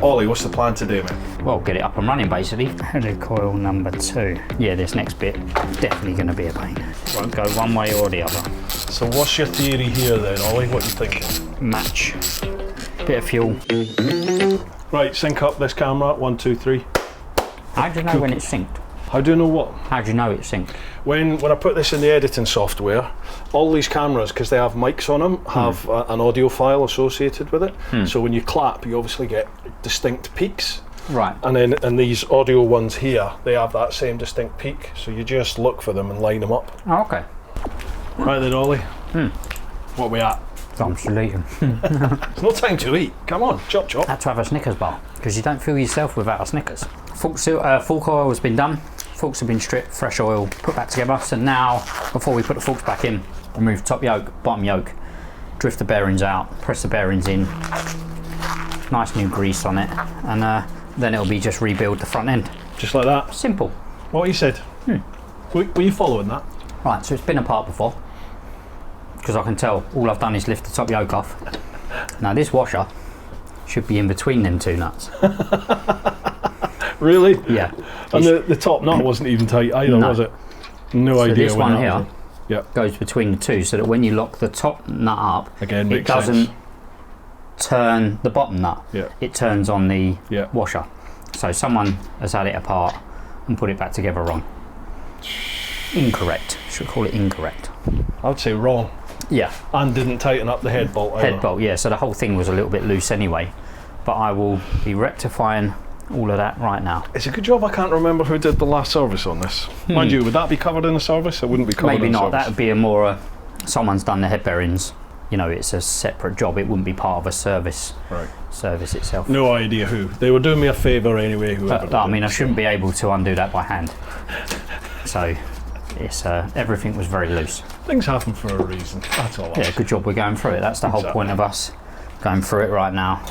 Ollie, what's the plan today, mate? Well, get it up and running basically. Header coil number 2. Yeah, this next bit definitely going to be a pain. Won't go one way or the other. So what's your theory here then, Ollie? What are you thinking? Match. Bit of fuel. Right, sync up this camera. 1, 2, 3. How do you know when it's synced? How do you know what? How do you know it's synced? When I put this in the editing software, all these cameras, because they have mics on them, have an audio file associated with it. So when you clap, you obviously get distinct peaks. Right. And these audio ones here, they have that same distinct peak. So you just look for them and line them up. Oh, okay. Right then, Ollie. What are we at? I'm still eating. It's no time to eat. Come on, chop chop. I had to have a Snickers bar because you don't feel yourself without a Snickers. Fork oil has been done. Forks have been stripped, fresh oil put back together. So now, before we put the forks back in, remove top yoke, bottom yoke, drift the bearings out, press the bearings in, nice new grease on it, and then it'll be just rebuild the front end. Just like that. Simple. What you said. Were you following that? Right, so it's been apart before, because I can tell all I've done is lift the top yoke off. Now this washer should be in between them two nuts. Really? Yeah. And the top nut wasn't even tight either, was it? No idea. This one here goes between the two, so that when you lock the top nut up, again, it doesn't turn the bottom nut. Yeah. It turns on the washer. So someone has had it apart and put it back together wrong. Incorrect. Should call it incorrect. I would say wrong. Yeah. And didn't tighten up the head bolt either. Head bolt, yeah. So the whole thing was a little bit loose anyway. But I will be rectifying all of that right now. It's a good job I can't remember who did the last service on this. Mind you, would that be covered in the service? It wouldn't be covered Maybe in the not. service. That would be a more someone's done the head bearings. You know, it's a separate job. It wouldn't be part of a service. Right. Service itself. No idea who. They were doing me a favour anyway. Whoever. But I mean, I shouldn't be able to undo that by hand. So it's everything was very loose. Things happen for a reason. That's all. Yeah, good job we're going through it. That's the whole point of us going through it right now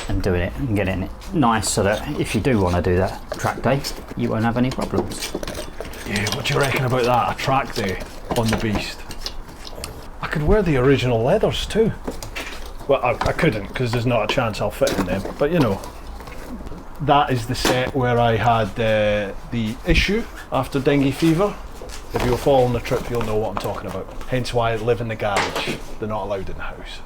and doing it and getting it nice, so that if you do want to do that track day, you won't have any problems. Yeah, what do you reckon about that? A track day on the beast. I could wear the original leathers too. Well, I couldn't, because there's not a chance I'll fit in them. But you know, that is the set where I had the issue after dengue fever. If you're following the trip, you'll know what I'm talking about. Hence why I live in the garage. They're not allowed in the house.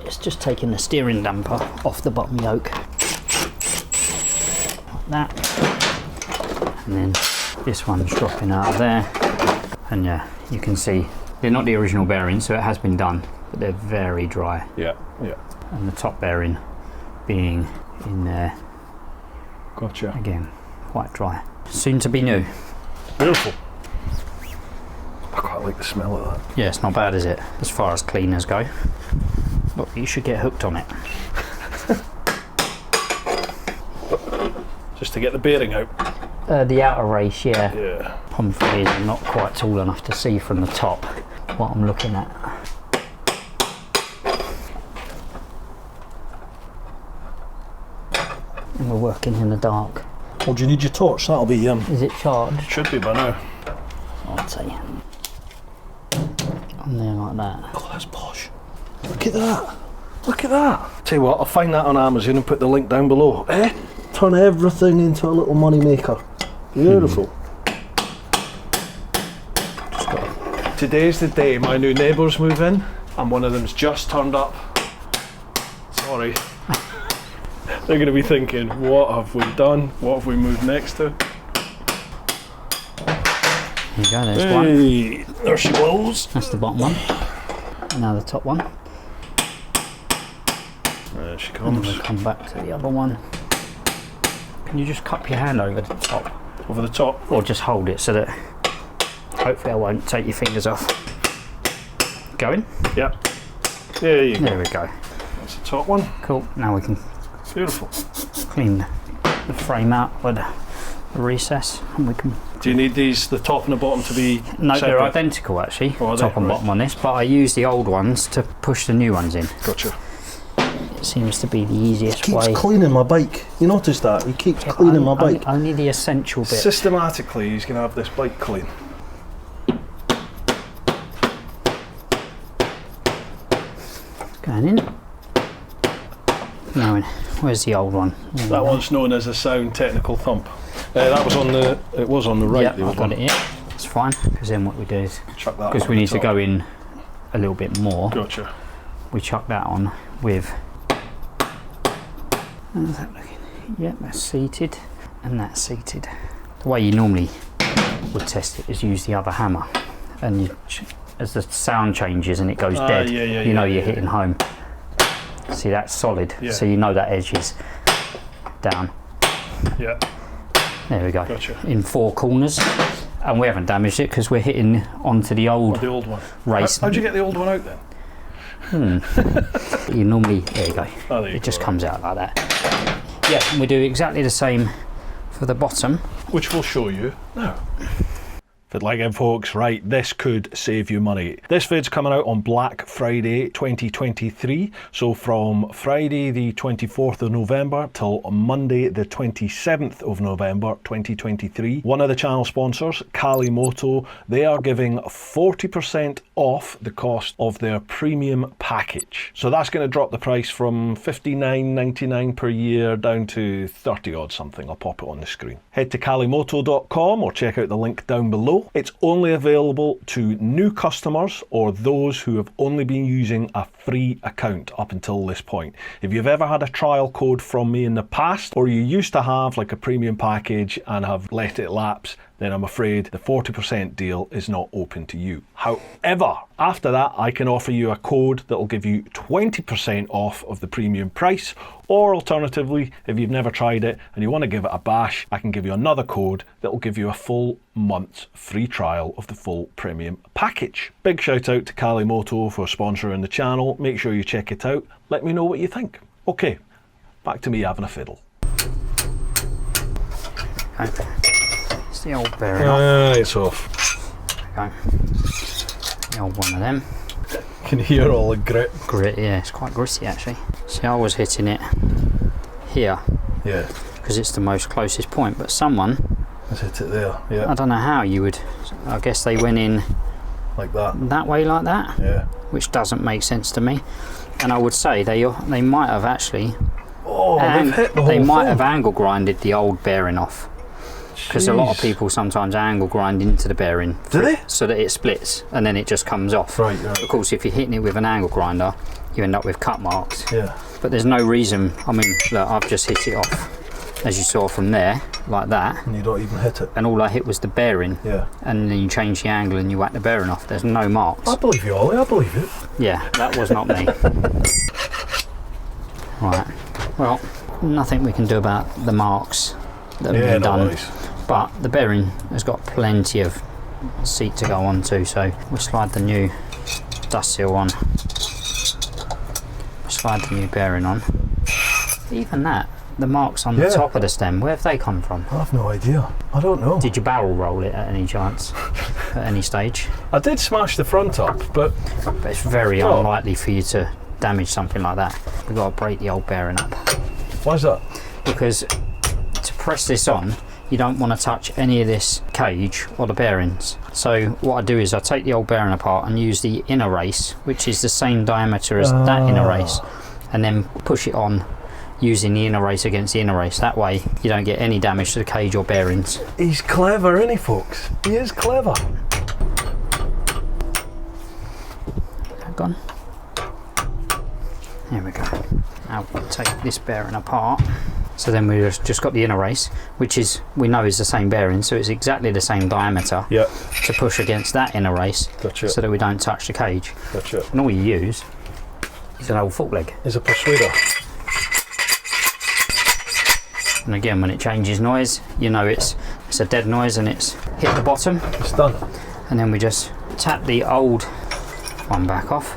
It's just taking the steering damper off the bottom yoke. Like that. And then this one's dropping out of there. And yeah, you can see they're not the original bearings, so it has been done, but they're very dry. Yeah, yeah. And the top bearing being in there. Gotcha. Again, quite dry. Soon to be new. Beautiful. I quite like the smell of that. Yeah, it's not bad, is it? As far as cleaners go. But you should get hooked on it. Just to get the bearing out. The outer race, yeah. Yeah. Problem is I'm not quite tall enough to see from the top what I'm looking at. And we're working in the dark. Well, do you need your torch? That'll be Is it charged? should be by now. I'd say. On there like that. Oh, that's posh. Look at that. Look at that. Tell you what, I'll find that on Amazon and put the link down below. Turn everything into a little money maker. Beautiful. Today's the day my new neighbours move in, and one of them's just turned up. Sorry. They're going to be thinking, what have we done? What have we moved next to? There you go, there's one. There she goes. That's the bottom one. Now the top one. There she And comes. then we'll come back to the other one. Can you just cup your hand over the top? Over the top. Or just hold it so that hopefully I won't take your fingers off. Going? Yep. There you go. There we go. That's the top one. Cool. Now we can Beautiful. clean the frame out with a recess and we can... Do you need these, the top and the bottom, to be No, separate? they're identical actually, Oh, are top they? and Right. bottom on this, but I use the old ones to push the new ones in. Gotcha. It seems to be the easiest Keeps way. cleaning my bike. You noticed that? He keeps cleaning my bike. Only the essential bit. Systematically, he's going to have this bike clean. Going in. No, where's the old one? That one's known as a sound technical thump. That was on the. It was on the right. Yeah, I've got it here. It's fine, because then what we do is, Chuck that. because we need to go in a little bit more. Gotcha. We chuck that on with. How's that looking? Yep, that's seated, and that's seated. The way you normally would test it is use the other hammer, and you, as the sound changes and it goes dead, you know you're hitting home. See, that's solid, so you know that edge is down. Yeah. There we go. Gotcha. In 4 corners, and we haven't damaged it because we're hitting onto the old one. race. How'd you get the old one out then? You normally, there you go. Oh, there you it just go, comes out like that. Yeah, and we do exactly the same for the bottom, which we'll show you now. But like it, folks, right, this could save you money. This vid's coming out on Black Friday 2023, so from Friday the 24th of November till Monday the 27th of November 2023. One of the channel sponsors, Kalimoto, they are giving 40% off the cost of their premium package. So that's going to drop the price from $59.99 per year down to 30 odd something. I'll pop it on the screen. Head to kalimoto.com or check out the link down below. It's only available to new customers or those who have only been using a free account up until this point. If you've ever had a trial code from me in the past, or you used to have like a premium package and have let it lapse, then I'm afraid the 40% deal is not open to you. However, after that, I can offer you a code that will give you 20% off of the premium price, or alternatively, if you've never tried it and you want to give it a bash, I can give you another code that will give you a full month's free trial of the full premium package. Big shout out to Kalimoto for sponsoring the channel. Make sure you check it out. Let me know what you think. Okay, back to me having a fiddle. Okay. It's the old bearing off. It's off. Okay. The old one of them. You can hear all the grit. Grit, yeah, it's quite gritty actually. See, I was hitting it here. Yeah. Because it's the most closest point, but someone has hit it there. Yeah. I don't know how you would. I guess they went in like that. That way, like that. Yeah. Which doesn't make sense to me. And I would say they might have actually. Oh, they've hit the whole thing. They might thing. have angle grinded the old bearing off. Because a lot of people sometimes angle grind into the bearing. Do they? So that it splits and then it just comes off. Right, right. Of course, if you're hitting it with an angle grinder, you end up with cut marks. Yeah. But there's no reason. I mean, look, I've just hit it off, as you saw from there, like that. And you don't even hit it. And all I hit was the bearing. Yeah. And then you change the angle and you whack the bearing off. There's no marks. I believe you, Ollie. I believe it. Yeah, that was not me. Right. Well, nothing we can do about the marks that have been done. Worries. But the bearing has got plenty of seat to go on to, so we'll slide the new dust seal on. We'll slide the new bearing on. Even that, the marks on the top of the stem, where have they come from? I have no idea. I don't know. Did you barrel roll it at any chance? At any stage? I did smash the front up, but it's very unlikely for you to damage something like that. We've got to break the old bearing up. Why is that? Because to press this on, you don't want to touch any of this cage or the bearings. So what I do is I take the old bearing apart and use the inner race, which is the same diameter as that inner race, and then push it on using the inner race against the inner race. That way you don't get any damage to the cage or bearings. He's clever, isn't he, folks? He is clever. That gone? There we go. Now we'll take this bearing apart. So then we've just got the inner race, which is, we know is the same bearing, so it's exactly the same diameter to push against that inner race, so that we don't touch the cage. And all you use is an old fork leg. Is a persuader. And again, when it changes noise, you know it's a dead noise and it's hit the bottom. It's done. And then we just tap the old one back off.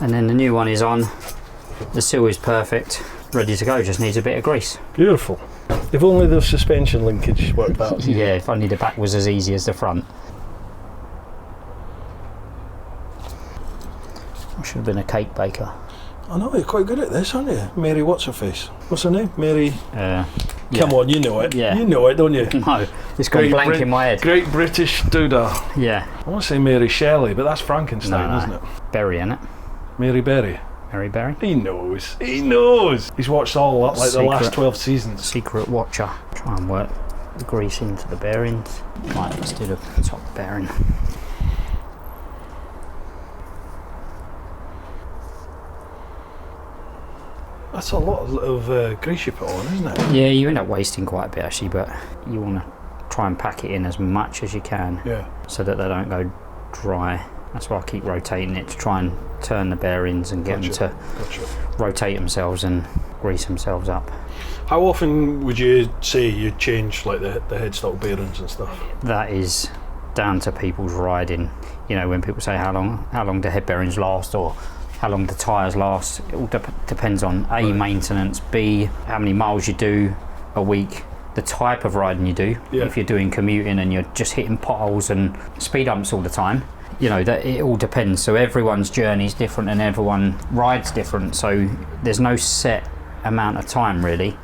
And then the new one is on. The seal is perfect, ready to go, just needs a bit of grease. Beautiful. If only the suspension linkage worked out. Yeah, if only the back was as easy as the front. I should have been a cake baker. I know, you're quite good at this, aren't you? Mary, what's her face? What's her name? Mary? Come on, you know it. Yeah. You know it, don't you? No, it's gone blank in my head. Great British Doodah. Yeah. I want to say Mary Shelley, but that's Frankenstein, isn't it? Berry, innit? Mary Berry. Mary Berry. He knows. He knows. He's watched all like the last 12 seasons. Secret watcher. Try and work the grease into the bearings. Right, let's do the top bearing. That's a lot of grease you put on, isn't it? Yeah, you end up wasting quite a bit actually, but you want to try and pack it in as much as you can, yeah, so that they don't go dry. That's why I keep rotating it, to try and turn the bearings and get them to rotate themselves and grease themselves up. How often would you say you change like the headstock bearings and stuff? That is down to people's riding. You know, when people say how long do head bearings last, or how long the tyres last, it all depends on A, maintenance, B, how many miles you do a week, the type of riding you do. Yeah. If you're doing commuting and you're just hitting potholes and speed bumps all the time, you know, that it all depends. So everyone's journey is different and everyone rides different, so there's no set amount of time really.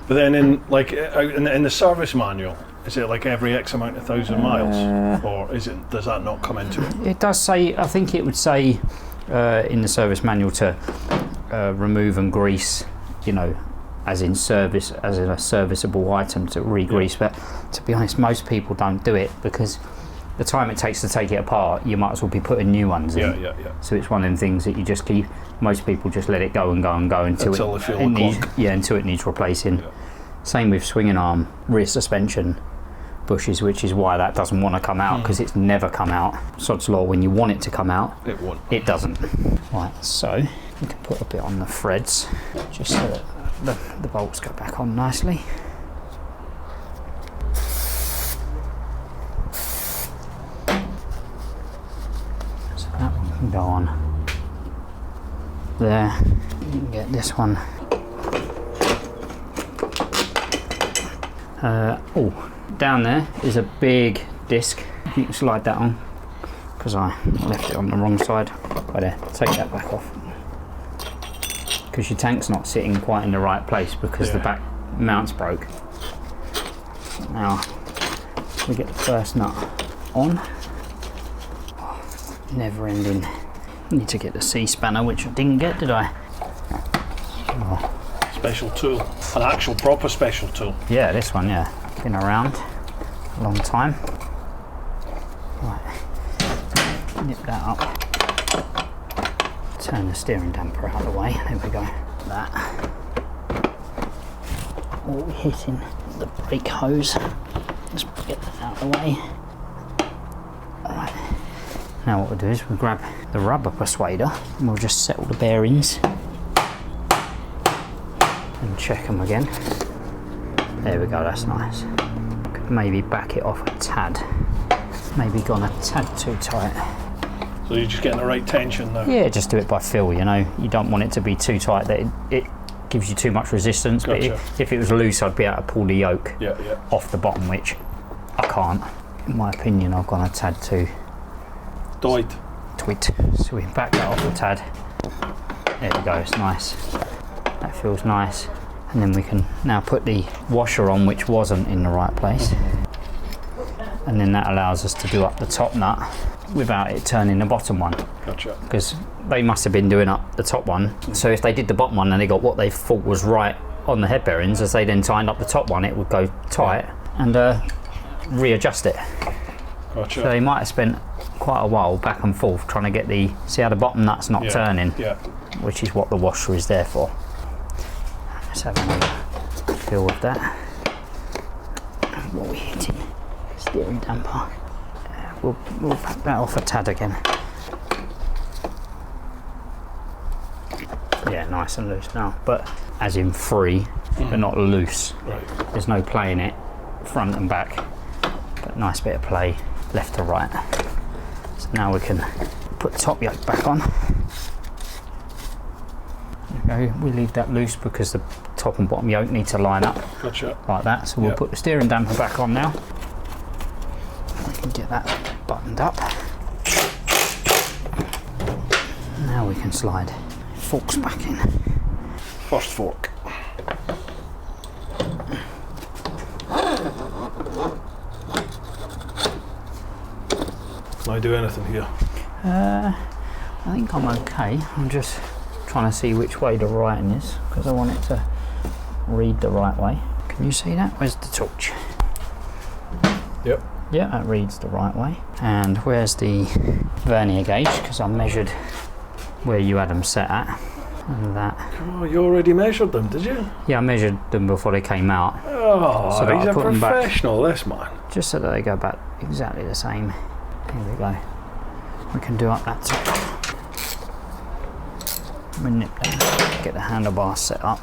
But then in the service manual, is it like every X amount of 1,000 miles, or does that not come into it? It does say, I think it would say in the service manual to remove and grease, you know, as in service, as in a serviceable item to re-grease. But to be honest, most people don't do it because the time it takes to take it apart, you might as well be putting new ones in. Yeah. So it's one of them things that you just keep. Most people just let it go and go and go until it needs replacing. Yeah. Same with swinging arm, rear suspension bushes, which is why that doesn't want to come out, because it's never come out. Sod's law, when you want it to come out, it won't. It doesn't. Right, so we can put a bit on the threads just so that the bolts go back on nicely. So that one can go on there. You can get this one. Down there is a big disc. You can slide that on, because I left it on the wrong side. Right there, take that back off, because your tank's not sitting quite in the right place because the back mount's broke. Now we get the first nut on. Never ending. Need to get the C-spanner, which I didn't get, did I? Special tool, an actual proper special tool. Yeah, this one, yeah. Been around a long time. Right, nip that up. Turn the steering damper out of the way. There we go. That. All hitting the brake hose. Just get that out of the way. Alright. Now what we'll do is we'll grab the rubber persuader and we'll just settle the bearings and check them again. There we go, that's nice. Could maybe back it off a tad. Maybe gone a tad too tight. So you're just getting the right tension now? Yeah, just do it by feel, you know. You don't want it to be too tight that it gives you too much resistance. Gotcha. But if it was loose, I'd be able to pull the yoke yeah. off the bottom, which I can't. In my opinion, I've gone a tad too tweet. So we back that off a tad. There we go, it's nice. That feels nice. And then we can now put the washer on, which wasn't in the right place. And then that allows us to do up the top nut without it turning the bottom one. Gotcha. Because they must have been doing up the top one. So if they did the bottom one and they got what they thought was right on the head bearings, as they then tightened up the top one, it would go tight and readjust it. Gotcha. So they might have spent quite a while back and forth trying to get see how the bottom nut's not turning, which is what the washer is there for. Let's have another feel of that. What are we hitting? Steering damper. We'll pack that off a tad again. Yeah, nice and loose now, but as in free, but not loose. Right. There's no play in it, front and back, but nice bit of play left to right. So now we can put the top yoke back on. There we go. We leave that loose because the top and bottom yoke need to line up. Gotcha. Like that. So we'll put the steering damper back on now. We can get that buttoned up. Now we can slide forks back in. First fork. Can I do anything here? I think I'm okay. I'm just trying to see which way the writing is because I want it to read the right way. Can you see that? Where's the torch? Yep. Yeah, that reads the right way. And where's the vernier gauge? Because I measured where you had them set at. And that. Oh, you already measured them, did you? Yeah, I measured them before they came out. Oh, so that he's I a put them back, professional, this man. just so that they go back exactly the same. Here we go. We can do up that top. We nip down, get the handlebars set up.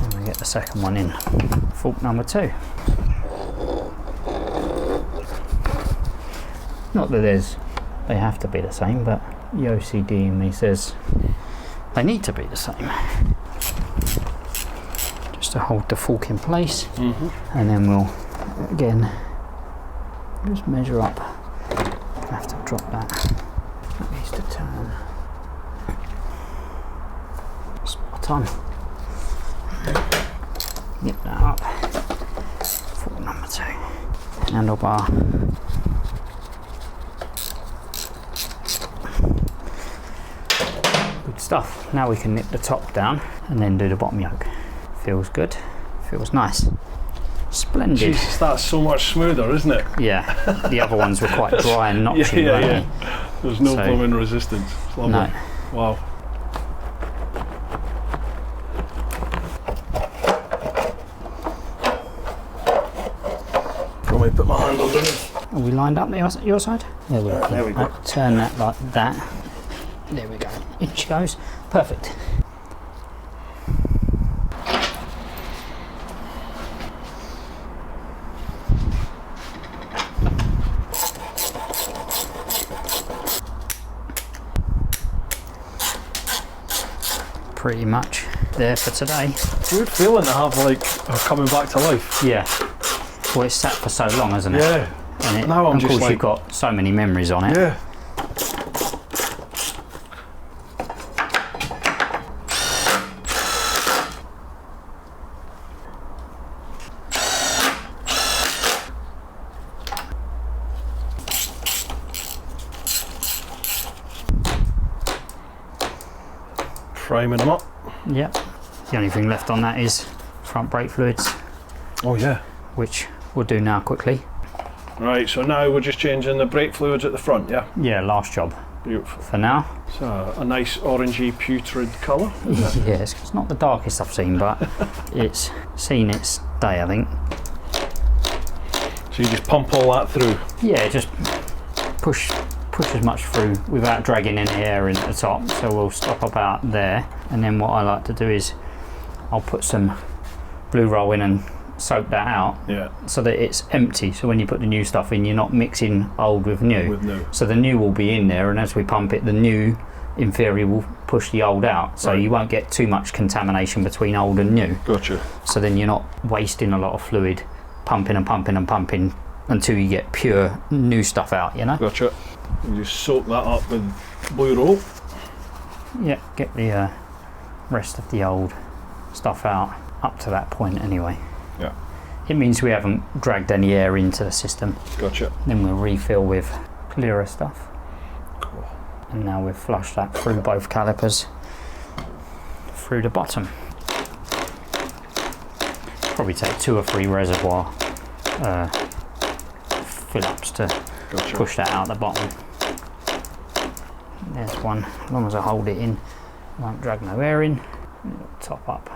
And we get the second one in. Fork number 2. Not that they have to be the same, but the OCD in me says they need to be the same. Just to hold the fork in place, and then we'll again just measure up. I have to drop that. That needs to turn spot on. Nip that up. Fork number 2. Handlebar. Good stuff. Now we can nip the top down and then do the bottom yoke. Feels good. Feels nice. Splendid. Jesus, that's so much smoother, isn't it? Yeah. The other ones were quite dry and notchy, weren't they? There's no blooming resistance. It's lovely. No. Wow. Can we put my hand underneath? Are we lined up your side? There we go. There we go. Turn that like that. There we go. In she goes. Perfect. Pretty much there for today. Good feeling to have, like, coming back to life. Yeah. Well, it's sat for so long, hasn't it? Yeah. And Now I'm of just course like, you've got so many memories on it. yeah. Framing them up. Yep. The only thing left on that is front brake fluids, Oh yeah. which we'll do now quickly. Right, so now we're just changing the brake fluids at the front, yeah? Yeah, last job Beautiful. for now. It's a nice orangey putrid colour. Yeah, it's not the darkest I've seen, but it's seen its day, I think. So you just pump all that through. Yeah, just push as much through without dragging any air in at the top. So we'll stop about there, and then what I like to do is I'll put some blue roll in and soak that out, Yeah. so that it's empty. So when you put the new stuff in, you're not mixing old with new. With new. So the new will be in there, and as we pump it, the new in theory will push the old out. So Right. you won't get too much contamination between old and new. Gotcha. So then you're not wasting a lot of fluid, pumping and pumping and pumping until you get pure new stuff out, you know? Gotcha. You just soak that up with blue roll. Yeah, get the rest of the old stuff out up to that point anyway. Yeah. It means we haven't dragged any air into the system. Gotcha. Then we'll refill with clearer stuff. Cool. And now we've flushed that through both calipers through the bottom. Probably take 2 or 3 reservoir fill-ups to Gotcha. push that out the bottom. There's one. As long as I hold it in, won't drag no air in. It'll top up.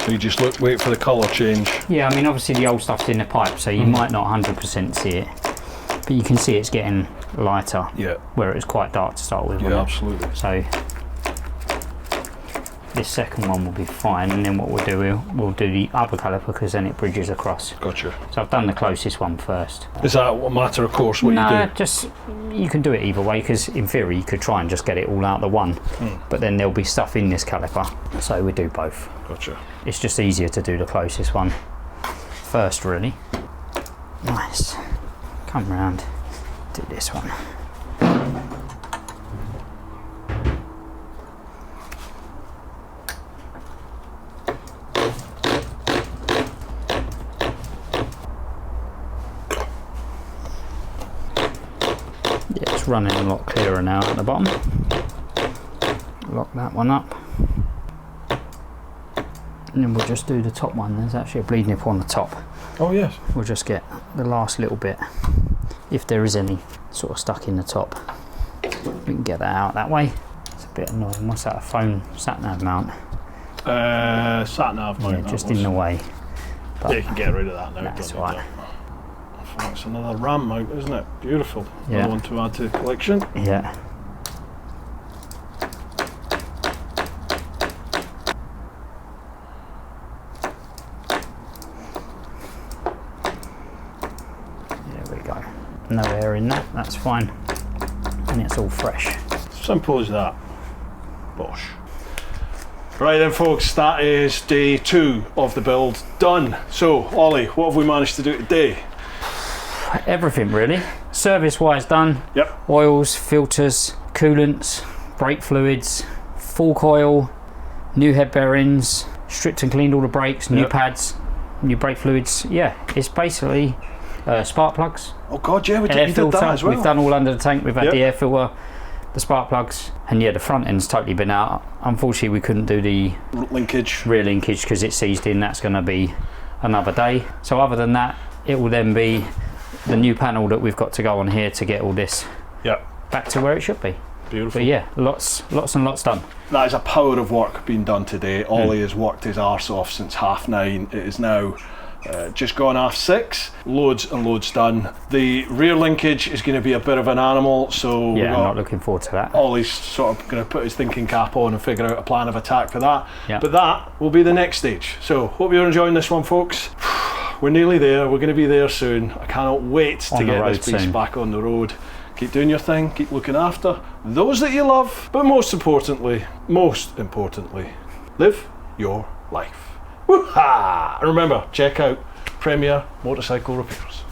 So you just wait for the colour change. Yeah, I mean obviously the old stuff's in the pipe, so you might not 100% see it, but you can see it's getting lighter. Yeah. Where it was quite dark to start with. Yeah, wasn't it? absolutely. So this second one will be fine, and then what we'll do, we'll do the other caliper because then it bridges across. Gotcha. So I've done the closest one first. Is that a matter of course what No, you do? just you can do it either way, because in theory you could try and just get it all out the one, but then there'll be stuff in this caliper, so we do both. Gotcha. It's just easier to do the closest one first, really. Nice. Come round, do this one. It's running a lot clearer now at the bottom. Lock that one up. And then we'll just do the top one. There's actually a bleed nipple on the top. Oh yes. We'll just get the last little bit, if there is any, sort of stuck in the top. We can get that out that way. It's a bit annoying. What's that, a phone sat-nav mount? Sat-nav mount. Yeah, just in the way. But yeah, you can get rid of that now. That's right. That's another RAM mount, isn't it? Beautiful. Yeah. Another one to add to the collection. Yeah. There we go. No air in that, that's fine. And it's all fresh. Simple as that. Bosh. Right then folks, that is day 2 of the build done. So Ollie, what have we managed to do today? Everything really. Service wise done. Yep. Oils, filters, coolants, brake fluids, full coil, new head bearings, stripped and cleaned all the brakes, new pads, new brake fluids. Yeah, it's basically spark plugs. Oh god, yeah, we Air did filter. that as well. We've done all under the tank. We've had the air filter, the spark plugs, and yeah, the front end's totally been out. Unfortunately, we couldn't do the rear linkage because it's seized in. That's going to be another day. So other than that, it will then be the new panel that we've got to go on here to get all this back to where it should be. Beautiful. But yeah, lots and lots done. That is a power of work being done today. Ollie has worked his arse off since 9:30. It is now just gone 6:30. Loads and loads done. The rear linkage is going to be a bit of an animal, so yeah, I'm not looking forward to that. Ollie's sort of going to put his thinking cap on and figure out a plan of attack for that. Yeah. But that will be the next stage. So hope you're enjoying this one, folks. We're nearly there. We're going to be there soon. I cannot wait to get this beast back on the road. Keep doing your thing. Keep looking after those that you love. But most importantly, live your life. Woo-ha! And remember, check out Premier Motorcycle Repairs.